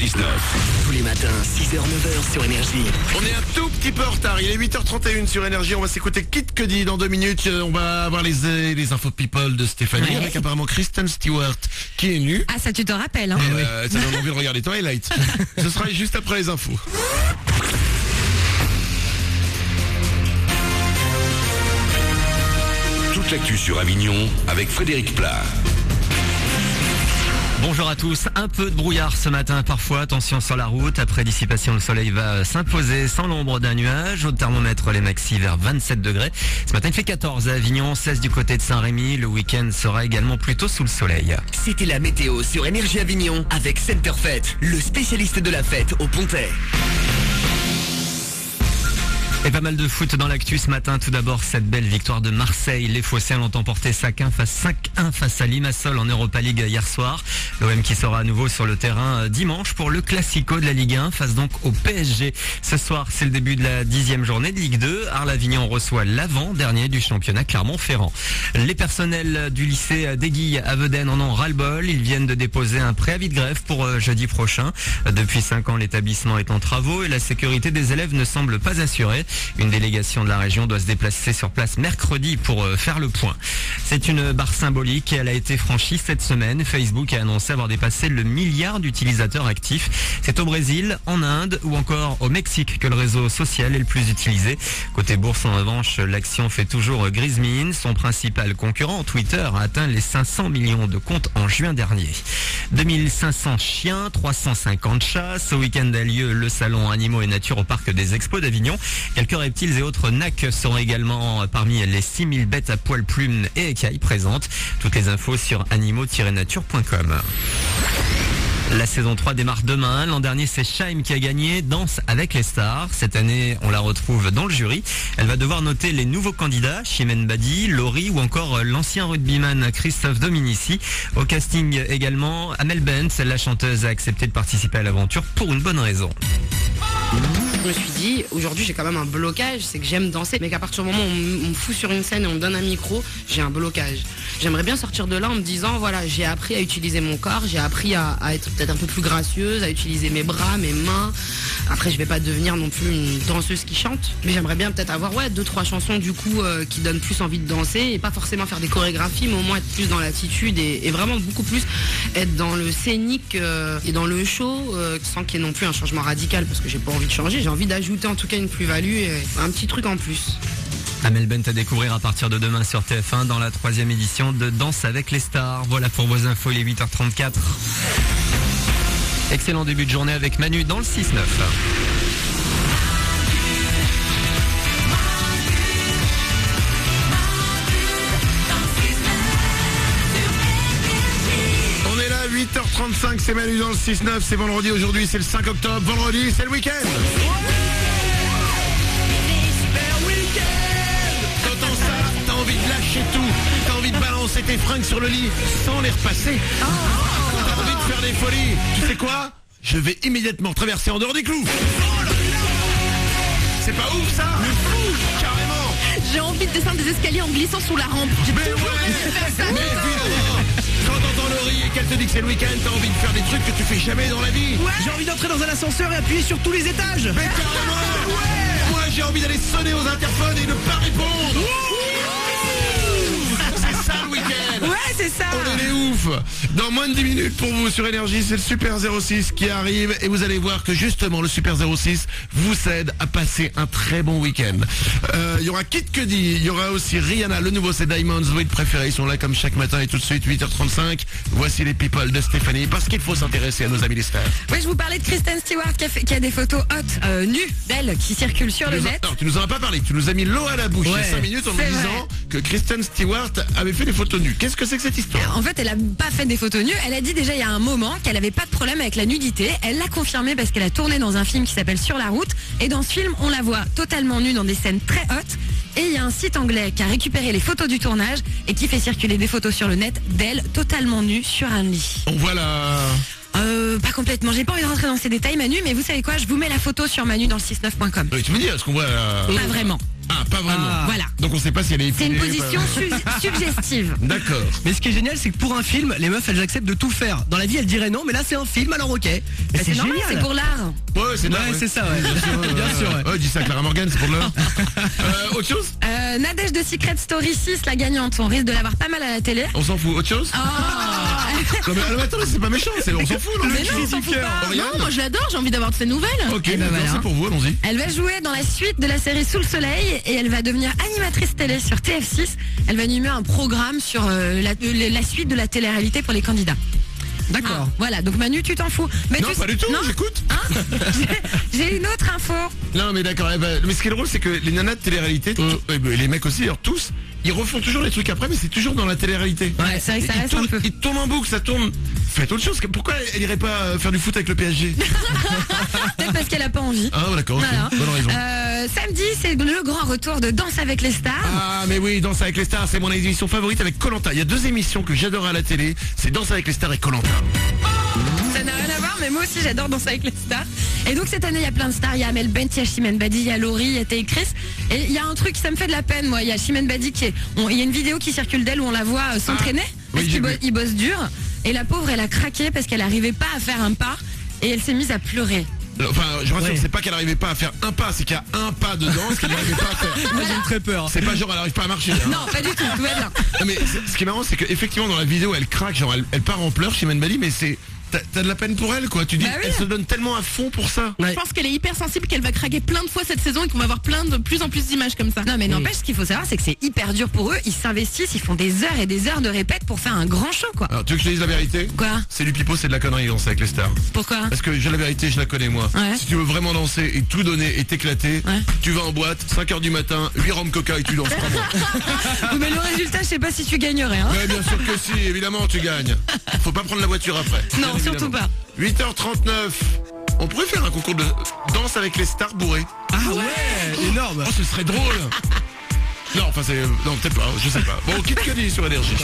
6-9. Tous les matins, 6h, 9h sur Énergie. On est un tout petit peu en retard, il est 8h31 sur Énergie, on va s'écouter Kid Cudi dans 2 minutes, on va avoir les infos people de Stéphanie, avec apparemment Kristen Stewart qui est nue. Ah, ça tu te rappelles, hein? Ça donne envie de regarder Twilight. Ce sera juste après les infos. Toute l'actu sur Avignon avec Frédéric Plat. Bonjour à tous, un peu de brouillard ce matin parfois, attention sur la route, après dissipation le soleil va s'imposer sans l'ombre d'un nuage, au thermomètre les maxi vers 27 degrés, ce matin il fait 14 à Avignon, 16 du côté de Saint-Rémy, le week-end sera également plutôt sous le soleil. C'était la météo sur Énergie Avignon avec Centerfet, le spécialiste de la fête au Pontet. Et pas mal de foot dans l'actu ce matin. Tout d'abord, cette belle victoire de Marseille. Les Phocéens l'ont emporté 5-1 face à Limassol en Europa League hier soir. L'OM qui sera à nouveau sur le terrain dimanche pour le Classico de la Ligue 1 face donc au PSG. Ce soir, c'est le début de la 10e journée de Ligue 2. Arles-Avignon reçoit l'avant-dernier du championnat Clermont-Ferrand. Les personnels du lycée d'Aiguille à Vedène en ont ras-le-bol. Ils viennent de déposer un préavis de grève pour jeudi prochain. Depuis 5 ans, l'établissement est en travaux et la sécurité des élèves ne semble pas assurée. Une délégation de la région doit se déplacer sur place mercredi pour faire le point. C'est une barre symbolique et elle a été franchie cette semaine. Facebook a annoncé avoir dépassé le milliard d'utilisateurs actifs. C'est au Brésil, en Inde ou encore au Mexique que le réseau social est le plus utilisé. Côté bourse, en revanche, l'action fait toujours grise mine. Son principal concurrent, Twitter, a atteint les 500 millions de comptes en juin dernier. 2500 chiens, 350 chats. Ce week-end a lieu le salon Animaux et Nature au parc des Expos d'Avignon. Quelques reptiles et autres nacs seront également parmi les 6000 bêtes à poils, plumes et écailles présentes. Toutes les infos sur animaux-nature.com. La saison 3 démarre demain. L'an dernier, c'est Shaim qui a gagné Danse avec les stars. Cette année, on la retrouve dans le jury. Elle va devoir noter les nouveaux candidats, Chimène Badi, Laurie ou encore l'ancien rugbyman Christophe Dominici. Au casting également, Amel Bent, la chanteuse, a accepté de participer à l'aventure pour une bonne raison. Je me suis dit, aujourd'hui j'ai quand même un blocage, c'est que j'aime danser, mais qu'à partir du moment où on me fout sur une scène et on me donne un micro, j'ai un blocage. J'aimerais bien sortir de là en me disant, voilà, j'ai appris à utiliser mon corps, j'ai appris à être peut-être un peu plus gracieuse, à utiliser mes bras, mes mains. Après, je vais pas devenir non plus une danseuse qui chante, mais j'aimerais bien peut-être avoir 2-3 chansons du coup qui donnent plus envie de danser et pas forcément faire des chorégraphies, mais au moins être plus dans l'attitude et vraiment beaucoup plus être dans le scénique et dans le show sans qu'il y ait non plus un changement radical parce que j'ai pas envie de changer, j'ai envie d'ajouter en tout cas une plus-value et un petit truc en plus. Amel Bent à découvrir à partir de demain sur TF1 dans la 3e édition de Danse avec les stars. Voilà pour vos infos, il est 8h34. Excellent début de journée avec Manu dans le 6-9. On est là, 8h35, c'est Manu dans le 6-9, c'est vendredi aujourd'hui, c'est le 5 octobre, vendredi, c'est le week-end. T'as envie de lâcher tout, t'as envie de balancer tes fringues sur le lit sans les repasser. T'as envie de faire des folies. Tu sais quoi? Je vais immédiatement traverser en dehors des clous. C'est pas ouf ça? Carrément. J'ai envie de descendre des escaliers en glissant sous la rampe. Mais ouais. Mais évidemment. Quand t'entends Laurie et qu'elle te dit que c'est le week-end, t'as envie de faire des trucs que tu fais jamais dans la vie. J'ai envie d'entrer dans un ascenseur et appuyer sur tous les étages. Mais carrément. Moi j'ai envie d'aller sonner aux interphones et ne pas répondre. C'est ça le week-end. Ouais, c'est ça. On est des ouf. Dans moins de 10 minutes pour vous sur Énergie, c'est le Super 06 qui arrive et vous allez voir que justement le Super 06 vous aide à passer un très bon week-end. Il y aura Kid Cudi, il y aura aussi Rihanna, le nouveau c'est Diamonds, vos hits préférés, ils sont là comme chaque matin et tout de suite 8h35. Voici les people de Stéphanie parce qu'il faut s'intéresser à nos amis les stars. Oui, je vous parlais de Kristen Stewart qui a des photos hot, nues d'elle qui circulent sur le net. Non, tu nous en as pas parlé, tu nous as mis l'eau à la bouche il y a 5 minutes en nous disant que Kristen Stewart avait fait des photos nues. Qu'est-ce que c'est que cette histoire? En fait, elle a pas fait des photos nues. Elle a dit déjà il y a un moment qu'elle avait pas de problème avec la nudité. Elle l'a confirmé parce qu'elle a tourné dans un film qui s'appelle Sur la route. Et dans ce film, on la voit totalement nue dans des scènes très hautes. Et il y a un site anglais qui a récupéré les photos du tournage et qui fait circuler des photos sur le net d'elle totalement nue sur un lit. Voilà. Pas complètement. J'ai pas envie de rentrer dans ces détails, Manu, mais vous savez quoi? Je vous mets la photo sur Manu dans le 69.com. Oui, tu me dis, est-ce qu'on voit Pas vraiment. Ah, pas vraiment. Ah. Voilà. Donc on sait pas si elle est C'est une épilée, position suggestive. D'accord. Mais ce qui est génial, c'est que pour un film, les meufs, elles acceptent de tout faire. Dans la vie, elles diraient non, mais là, c'est un film, alors ok. Et C'est normal, c'est pour l'art. Ouais, c'est Ouais, normal, c'est ça, ouais. Bien sûr, ouais. Ouais, dis ça à Clara Morgan, c'est pour l'heure. Autre chose? Nadège de Secret Story 6, la gagnante. On risque de l'avoir pas mal à la télé. On s'en fout. Autre chose? Non, mais attends, c'est pas méchant, on s'en fout, non? Mais non, on s'en fout pas. Oriane Non, moi je l'adore, j'ai envie d'avoir de ses nouvelles. Ok, ben d'accord, voilà. c'est pour vous, allons-y. Elle va jouer dans la suite de la série Sous le Soleil et elle va devenir animatrice télé sur TF6. Elle va animer un programme sur la suite de la télé-réalité pour les candidats. D'accord. Voilà, donc Manu, tu t'en fous. Mais Non, pas du tout, Non j'écoute. Hein J'ai une autre info. Non, mais d'accord, mais ce qui est drôle, c'est que les nanas de télé-réalité, les mecs aussi, alors tous, ils refont toujours les trucs après, mais c'est toujours dans la télé-réalité. Ouais, c'est vrai que ça reste un peu. Ils tournent en boucle, ça tourne. Faites autre chose. Pourquoi elle irait pas faire du foot avec le PSG? Peut-être parce qu'elle a pas envie. Ah, d'accord, ok. Voilà. Bonne raison. Samedi, c'est le grand retour de Danse avec les stars. Ah, mais oui, Danse avec les stars, c'est mon émission favorite avec Koh-Lanta. Il y a 2 émissions que j'adore à la télé, c'est Danse avec les stars et Koh-Lanta. Ça n'a rien à voir, mais moi aussi j'adore Danser avec les stars. Et donc cette année il y a plein de stars, il y a Amel Bent, il y a Chimène Badi, il y a Laurie, il y a Tay Chris. Et il y a un truc, ça me fait de la peine moi, il y a Chimène Badi il y a une vidéo qui circule d'elle où on la voit s'entraîner, parce oui, j'ai vu. qu'il bosse dur. Et la pauvre elle a craqué parce qu'elle n'arrivait pas à faire un pas et elle s'est mise à pleurer. Enfin, je rassure, Ouais. c'est pas qu'elle arrivait pas à faire un pas, c'est qu'il y a un pas de danse qu'elle n'arrivait pas à faire. Moi, j'ai très peur. C'est pas genre elle arrive pas à marcher. Hein. Non, pas du tout, tout va bien. Non, mais ce qui est marrant, c'est qu'effectivement dans la vidéo elle craque, genre elle part en pleurs chez Badi, mais c'est. T'as de la peine pour elle, quoi. Tu dis, Bah oui. elle se donne tellement à fond pour ça. Je pense qu'elle est hyper sensible, qu'elle va craquer plein de fois cette saison et qu'on va avoir de plus en plus d'images comme ça. Non mais n'empêche, ce qu'il faut savoir c'est que c'est hyper dur pour eux, ils s'investissent, ils font des heures et des heures de répète pour faire un grand show quoi. Alors, tu veux que je te dise la vérité? Quoi? C'est du pipeau, c'est de la connerie, Danse avec les stars. Pourquoi? Parce que j'ai la vérité, je la connais moi. Ouais. Si tu veux vraiment danser et tout donner et t'éclater, Ouais. tu vas en boîte, 5h du matin, 8 rhum coca et tu danses pas moi. Mais le résultat, je sais pas si tu gagnerais hein. Ouais, bien sûr que si, évidemment tu gagnes. Faut pas prendre la voiture après. Non, Bien surtout évidemment. pas. 8h39. On pourrait faire un concours de danse avec les stars bourrés. Ah ouais, énorme. Oh, ce serait drôle. Non, enfin c'est... Non, peut-être pas, je sais pas. Bon, Kid Cudi sur Énergie.